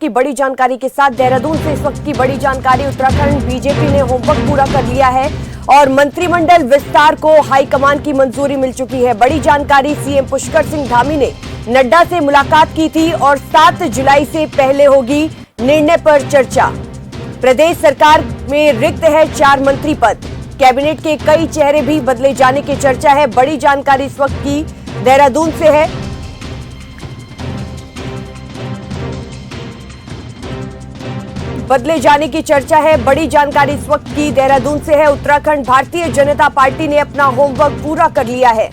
की बड़ी जानकारी के साथ देहरादून से इस वक्त की बड़ी जानकारी। उत्तराखंड बीजेपी ने होमवर्क पूरा कर लिया है और मंत्रिमंडल विस्तार को हाईकमान की मंजूरी मिल चुकी है। बड़ी जानकारी, सीएम पुष्कर सिंह धामी ने नड्डा से मुलाकात की थी और 7 जुलाई से पहले होगी निर्णय पर चर्चा। प्रदेश सरकार में रिक्त है 4 मंत्री पद, कैबिनेट के कई चेहरे भी बदले जाने की चर्चा है। बड़ी जानकारी इस वक्त की देहरादून से है। बदले जाने की चर्चा है। बड़ी जानकारी इस वक्त की देहरादून से है। उत्तराखंड भारतीय जनता पार्टी ने अपना होमवर्क पूरा कर लिया है।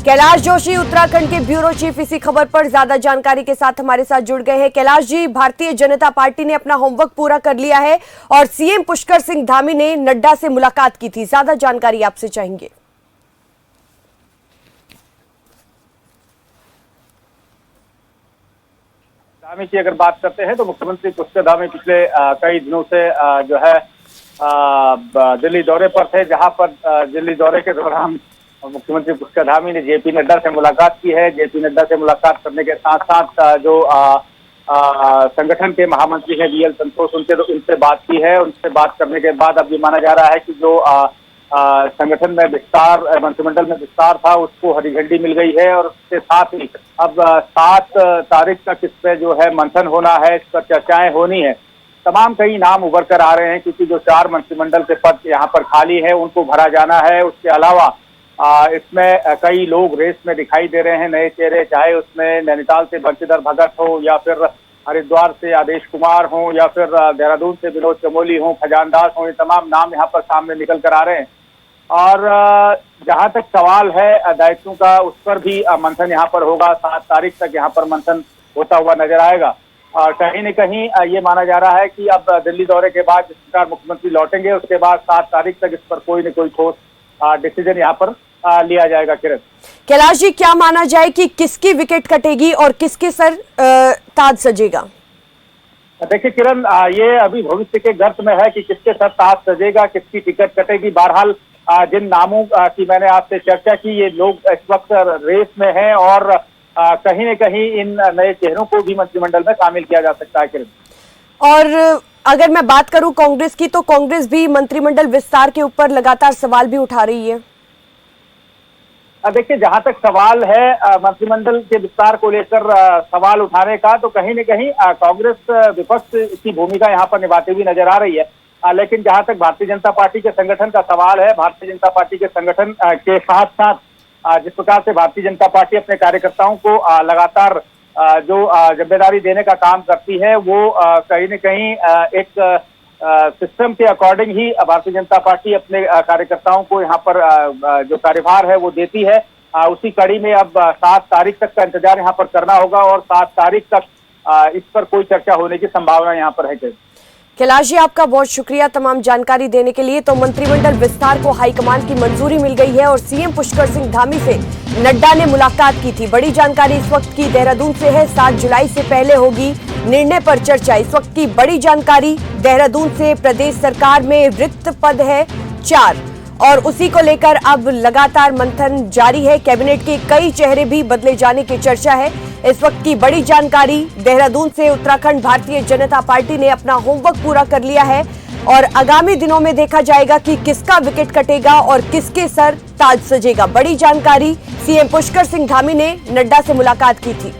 कैलाश जोशी उत्तराखंड के ब्यूरो चीफ इसी खबर पर ज्यादा जानकारी के साथ हमारे साथ जुड़ गए हैं। कैलाश जी, भारतीय जनता पार्टी ने अपना होमवर्क पूरा कर लिया है और सीएम पुष्कर सिंह धामी ने नड्डा से मुलाकात की थी, ज्यादा जानकारी आपसे चाहेंगे। धामी की अगर बात करते हैं तो मुख्यमंत्री पुष्कर धामी पिछले कई दिनों से जो है दिल्ली दौरे पर थे, जहां पर दिल्ली दौरे के दौरान मुख्यमंत्री पुष्कर धामी ने जेपी नड्डा से मुलाकात की है। जेपी नड्डा से मुलाकात करने के साथ साथ जो संगठन के महामंत्री हैं वीएल संतोष, उनसे बात की है। उनसे बात करने के बाद अब ये माना जा रहा है कि जो संगठन में विस्तार, मंत्रिमंडल में विस्तार था, उसको हरी झंडी मिल गई है और उसके साथ ही अब 7 तारीख तक इस पे जो है मंथन होना है, इस पर चर्चाएं होनी है। तमाम कई नाम उभर कर आ रहे हैं क्योंकि जो 4 मंत्रिमंडल के पद यहाँ पर खाली है उनको भरा जाना है। उसके अलावा इसमें कई लोग रेस में दिखाई दे रहे हैं, नए चेहरे, चाहे उसमें नैनीताल से बंशीधर भगत हो या फिर हरिद्वार से आदेश कुमार हो या फिर देहरादून से विनोद चमोली हो, खजान दास हो, ये तमाम नाम यहाँ पर सामने निकल कर आ रहे हैं। और जहां तक सवाल है दायित्वों का, उस पर भी मंथन यहाँ पर होगा। 7 तारीख तक यहाँ पर मंथन होता हुआ नजर आएगा। कहीं न कहीं ये माना जा रहा है कि अब दिल्ली दौरे के बाद जिस प्रकार मुख्यमंत्री लौटेंगे उसके बाद 7 तारीख तक इस पर कोई न कोई ठोस डिसीजन यहाँ पर लिया जाएगा। किरण, कैलाश जी, क्या माना जाए कि किसकी विकेट कटेगी और किसके सर ताज सजेगा? देखिए किरण, ये अभी भविष्य के गर्त में है कि किसके सर ताज सजेगा, किसकी टिकट कटेगी। बहरहाल जिन नामों की मैंने आपसे चर्चा की, ये लोग इस वक्त रेस में हैं और कहीं न कहीं इन नए चेहरों को भी मंत्रिमंडल में शामिल किया जा सकता है। किरण, और अगर मैं बात करूं कांग्रेस की, तो कांग्रेस भी मंत्रिमंडल विस्तार के ऊपर लगातार सवाल भी उठा रही है। देखिए, जहां तक सवाल है मंत्रिमंडल के विस्तार को लेकर सवाल उठाने का, तो कहीं न कहीं कांग्रेस विपक्ष की भूमिका यहाँ पर निभाती हुई नजर आ रही है। लेकिन जहां तक भारतीय जनता पार्टी के संगठन का सवाल है, भारतीय जनता पार्टी के संगठन के साथ साथ जिस प्रकार से भारतीय जनता पार्टी अपने कार्यकर्ताओं को लगातार जो जिम्मेदारी देने का काम करती है, वो कहीं न कहीं एक सिस्टम के अकॉर्डिंग ही भारतीय जनता पार्टी अपने कार्यकर्ताओं को यहाँ पर जो कार्यभार है वो देती है। उसी कड़ी में अब 7 तारीख तक का इंतजार यहाँ पर करना होगा और 7 तारीख तक इस पर कोई चर्चा होने की संभावना यहाँ पर है। कैलाश जी, आपका बहुत शुक्रिया तमाम जानकारी देने के लिए। तो मंत्रिमंडल विस्तार को हाईकमान की मंजूरी मिल गई है और सीएम पुष्कर सिंह धामी से नड्डा ने मुलाकात की थी। बड़ी जानकारी इस वक्त की देहरादून से है। 7 जुलाई से पहले होगी निर्णय पर चर्चा। इस वक्त की बड़ी जानकारी देहरादून से। प्रदेश सरकार में रिक्त पद है 4 और उसी को लेकर अब लगातार मंथन जारी है। कैबिनेट के कई चेहरे भी बदले जाने की चर्चा है। इस वक्त की बड़ी जानकारी देहरादून से। उत्तराखंड भारतीय जनता पार्टी ने अपना होमवर्क पूरा कर लिया है और आगामी दिनों में देखा जाएगा कि किसका विकेट कटेगा और किसके सर ताज सजेगा। बड़ी जानकारी, सीएम पुष्कर सिंह धामी ने नड्डा से मुलाकात की थी।